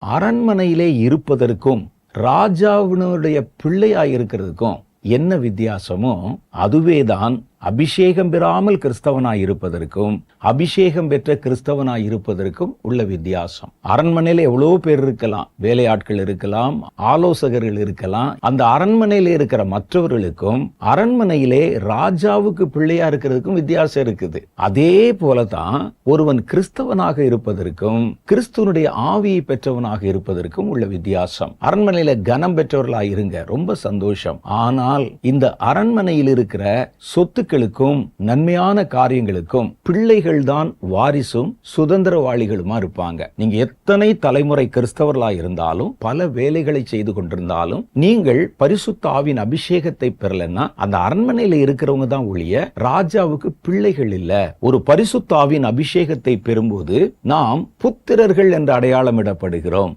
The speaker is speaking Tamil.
அரண்மனையிலே இருப்பதற்கும் ராஜாவினுடைய பிள்ளையாய் இருக்கிறதுக்கும் என்ன வித்தியாசமோ அதுவேதான் அபிஷேகம் பெறாமல் கிறிஸ்தவனாய் இருப்பதற்கும் அபிஷேகம் பெற்ற கிறிஸ்தவனாய் இருப்பதற்கும் உள்ள வித்தியாசம். அரண்மனையில எவ்வளவு பேர் இருக்கலாம், வேலையாட்கள் இருக்கலாம், ஆலோசகர்கள் இருக்கலாம். அந்த அரண்மனையில இருக்கிற மற்றவர்களுக்கும் அரண்மனையிலே ராஜாவுக்கு பிள்ளையா இருக்கிறதுக்கும் வித்தியாசம் இருக்குது. அதே போலதான் ஒருவன் கிறிஸ்தவனாக இருப்பதற்கும் கிறிஸ்துவனுடைய ஆவியை பெற்றவனாக இருப்பதற்கும் உள்ள வித்தியாசம். அரண்மனையில கனம் பெற்றவர்களாக இருங்க, ரொம்ப சந்தோஷம். ஆனால் இந்த அரண்மனையில் இருக்கிற சொத்துக்களுக்கும் நன்மையான காரியங்களுக்கும் பிள்ளைகள் தான் வாரிசும் சுதந்திரவாளிகளுமா இருப்பாங்க. நீங்க எத்தனை தலைமுறை கிறிஸ்தவர்களா இருந்தாலும், பல வேலைகளை செய்து கொண்டிருந்தாலும், நீங்கள் பரிசுத்த ஆவியின் அபிஷேகத்தை பெறலன்னா அந்த அரண்மனையில இருக்கிறவங்க தான் ஒழிய ராஜாவுக்கு பிள்ளைகள் இல்ல. ஒரு பரிசுத்த ஆவியின் அபிஷேகத்தை பெறும்போது நாம் புத்திரர்கள் என்று அடையாளமிடப்படுகிறோம்.